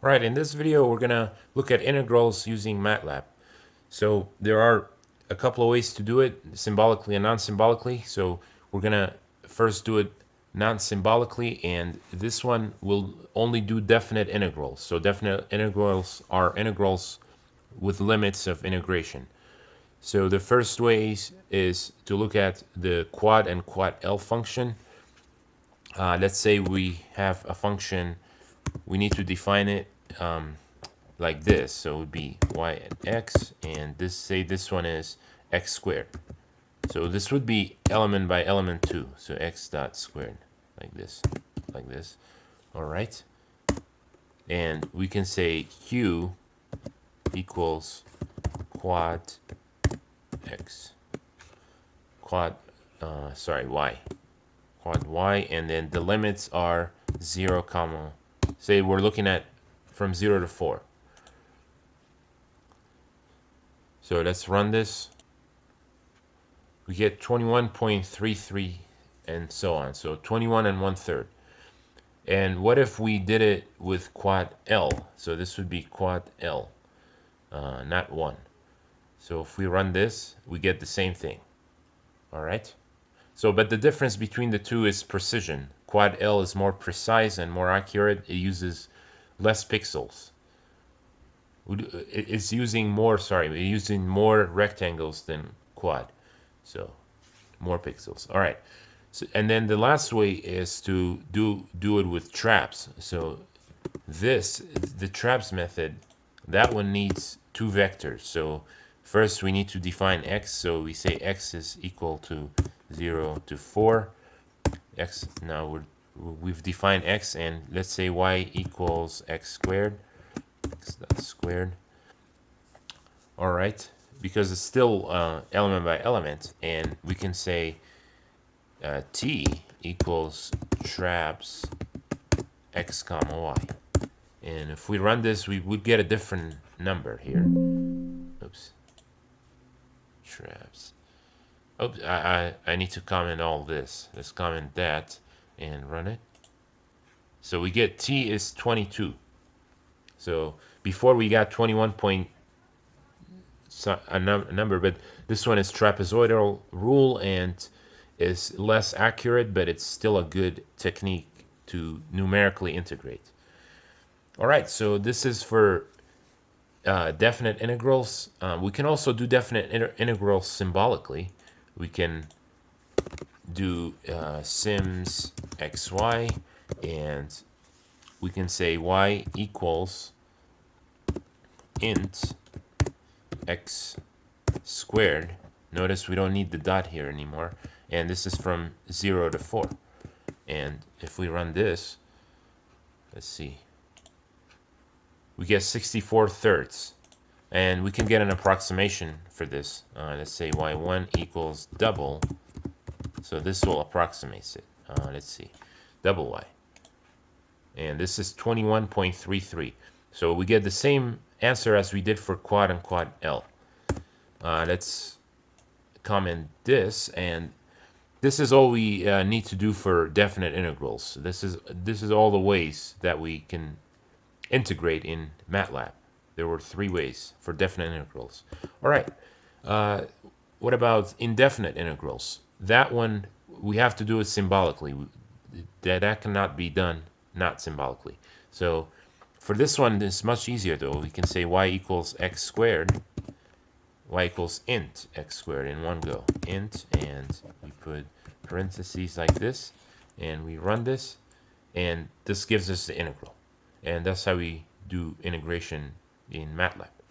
Alright, in this video we're gonna look at integrals using MATLAB. So there are a couple of ways to do it, symbolically and non-symbolically. So we're gonna first do it non-symbolically, and this one will only do definite integrals. So definite integrals are integrals with limits of integration. So the first way is to look at the quad and quadl function. Let's say we have a function, we need to define it like this. So it would be y and x, and this one is x squared. So this would be element by element too. So x dot squared, like this, like this. All right. And we can say q equals quad x, quad, y, quad y, and then the limits are 0, comma, say we're looking at from 0 to 4. So let's run this. We get 21.33 and so on. So 21 and 1/3. And what if we did it with quad L? So this would be quad L, not 1. So if we run this, we get the same thing. All right. So, but the difference between the two is precision. Quad L is more precise and more accurate. It uses less pixels. It's using more, using more rectangles than quad. So more pixels. All right. So, and then the last way is to do it with trapz. So the trapz method, that one needs two vectors. So first we need to define x. So we say x is equal to 0 to 4. X, now we've defined x, and let's say y equals x squared. X dot squared. All right, because it's still element by element, and we can say t equals trapz x comma y. And if we run this, we would get a different number here. Oops. Trapz. Oops, I need to comment all this. Let's comment that and run it. So we get t is 22. So before we got 21 point a number, but this one is trapezoidal rule and is less accurate, but it's still a good technique to numerically integrate. All right, so this is for definite integrals. We can also do definite integrals symbolically. We can do syms xy, and we can say y equals int x squared. Notice we don't need the dot here anymore, and this is from 0 to 4. And if we run this, let's see, we get 64/3, and we can get an approximation for this. Let's say y1 equals double, so this will approximate it. Let's see, double y, and this is 21.33. So we get the same answer as we did for quad and quad L. Let's comment this, and this is all we need to do for definite integrals. This is all the ways that we can integrate in MATLAB. There were 3 ways for definite integrals. All right. What about indefinite integrals? That one we have to do it symbolically. That cannot be done not symbolically. So for this one, it's much easier though. We can say y equals x squared. Y equals int x squared in one go. Int, and we put parentheses like this, and we run this, and this gives us the integral. And that's how we do integration in MATLAB.